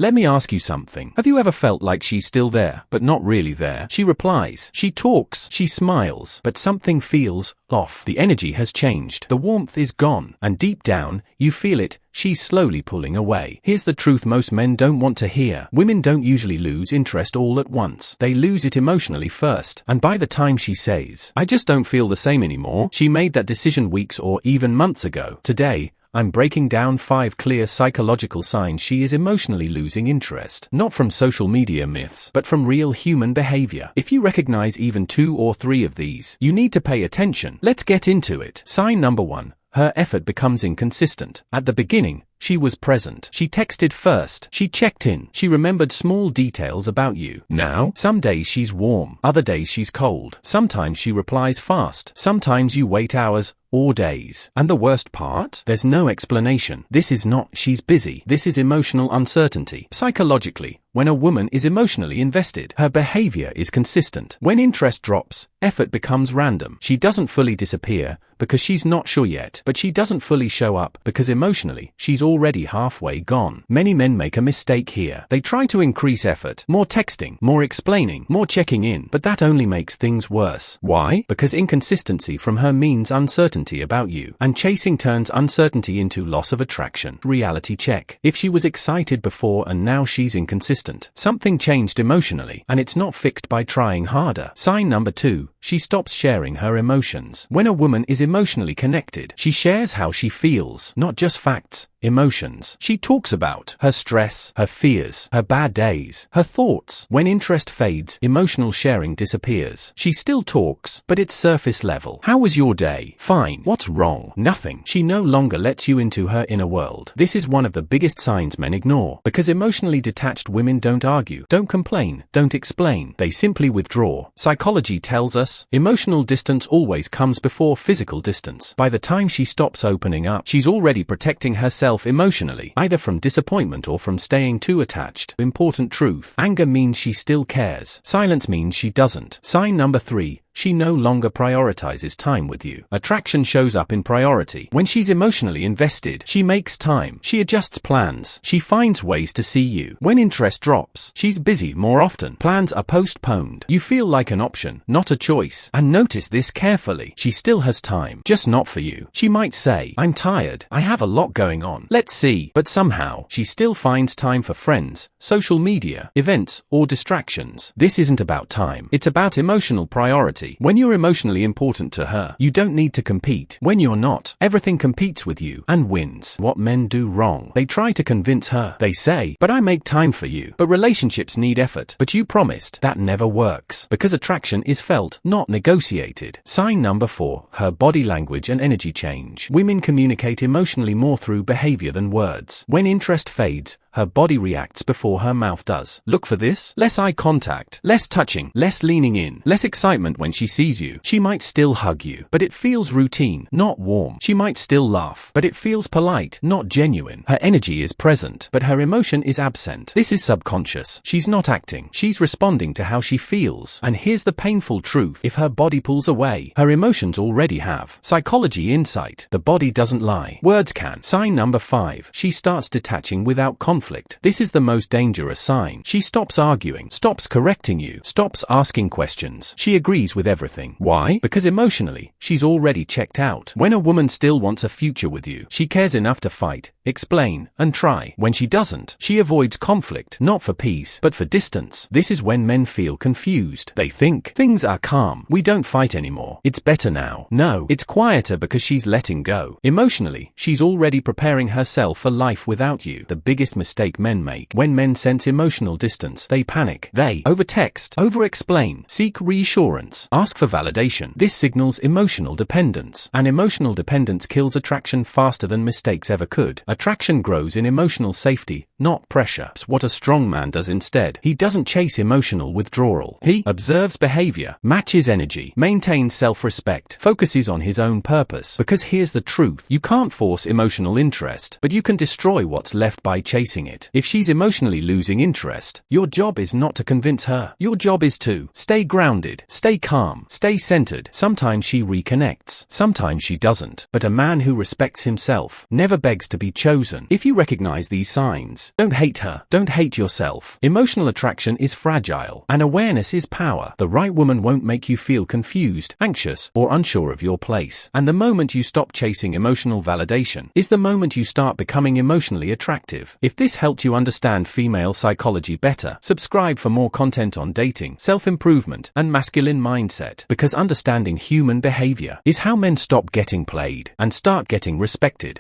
Let me ask you something. Have you ever felt like she's still there, but not really there? She replies, she talks, she smiles, but something feels off. The energy has changed. The warmth is gone, and deep down, you feel it. She's slowly pulling away. Here's the truth most men don't want to hear. Women don't usually lose interest all at once. They lose it emotionally first. And by the time she says, I just don't feel the same anymore, she made that decision weeks or even months ago. Today, I'm breaking down 5 clear psychological signs she is emotionally losing interest. Not from social media myths, but from real human behavior. If you recognize even 2 or 3 of these, you need to pay attention. Let's get into it. Sign number 1. Her effort becomes inconsistent. At the beginning, she was present. She texted first. She checked in. She remembered small details about you. Now, some days she's warm. Other days she's cold. Sometimes she replies fast. Sometimes you wait hours or days. And the worst part? There's no explanation. This is not she's busy. This is emotional uncertainty. Psychologically, when a woman is emotionally invested, her behavior is consistent. When interest drops, effort becomes random. She doesn't fully disappear because she's not sure yet, but she doesn't fully show up because emotionally, she's already halfway gone. Many men make a mistake here. They try to increase effort, more texting, more explaining, more checking in, but that only makes things worse. Why? Because inconsistency from her means uncertainty about you, and chasing turns uncertainty into loss of attraction. Reality check. If she was excited before and now she's inconsistent, something changed emotionally, and it's not fixed by trying harder. Sign number 2. She stops sharing her emotions. When a woman is emotionally connected, she shares how she feels, not just facts, emotions. She talks about her stress, her fears, her bad days, her thoughts. When interest fades, emotional sharing disappears. She still talks, but it's surface level. How was your day? Fine. What's wrong? Nothing. She no longer lets you into her inner world. This is one of the biggest signs men ignore, because emotionally detached women don't argue, don't complain, don't explain. They simply withdraw. Psychology tells us emotional distance always comes before physical distance. By the time she stops opening up, she's already protecting herself emotionally, either from disappointment or from staying too attached. Important truth. Anger means she still cares. Silence means she doesn't. Sign number 3. She no longer prioritizes time with you. Attraction shows up in priority. When she's emotionally invested, she makes time. She adjusts plans. She finds ways to see you. When interest drops, she's busy more often. Plans are postponed. You feel like an option, not a choice. And notice this carefully. She still has time, just not for you. She might say, I'm tired. I have a lot going on. Let's see. But somehow, she still finds time for friends, social media, events, or distractions. This isn't about time. It's about emotional priority. When you're emotionally important to her, you don't need to compete. When you're not, everything competes with you and wins. What men do wrong? They try to convince her. They say, but I make time for you. But relationships need effort. But you promised. That never works. Because attraction is felt, not negotiated. Sign number 4. Her body language and energy change. Women communicate emotionally more through behavior than words. When interest fades, her body reacts before her mouth does. Look for this. Less eye contact, less touching, less leaning in, less excitement when she sees you. She might still hug you, but it feels routine, not warm. She might still laugh, but it feels polite, not genuine. Her energy is present, but her emotion is absent. This is subconscious. She's not acting. She's responding to how she feels. And here's the painful truth. If her body pulls away, her emotions already have. Psychology insight. The body doesn't lie. Words can. Sign number 5. She starts detaching without conflict. This is the most dangerous sign. She stops arguing, stops correcting you, stops asking questions. She agrees with everything. Why? Because emotionally, she's already checked out. When a woman still wants a future with you, she cares enough to fight, explain, and try. When she doesn't, she avoids conflict, not for peace, but for distance. This is when men feel confused. They think, things are calm. We don't fight anymore. It's better now. No, it's quieter because she's letting go. Emotionally, she's already preparing herself for life without you. The biggest mistake men make. When men sense emotional distance, they panic. They overtext, over-explain, seek reassurance, ask for validation. This signals emotional dependence. And emotional dependence kills attraction faster than mistakes ever could. Attraction grows in emotional safety, not pressure. What a strong man does instead. He doesn't chase emotional withdrawal. He observes behavior, matches energy, maintains self-respect, focuses on his own purpose. Because here's the truth. You can't force emotional interest, but you can destroy what's left by chasing getting it. If she's emotionally losing interest, your job is not to convince her. Your job is to stay grounded, stay calm, stay centered. Sometimes she reconnects, sometimes she doesn't. But a man who respects himself never begs to be chosen. If you recognize these signs, don't hate her, don't hate yourself. Emotional attraction is fragile, and awareness is power. The right woman won't make you feel confused, anxious, or unsure of your place. And the moment you stop chasing emotional validation is the moment you start becoming emotionally attractive. If this helped you understand female psychology better, subscribe for more content on dating, self-improvement, and masculine mindset, because understanding human behavior is how men stop getting played and start getting respected.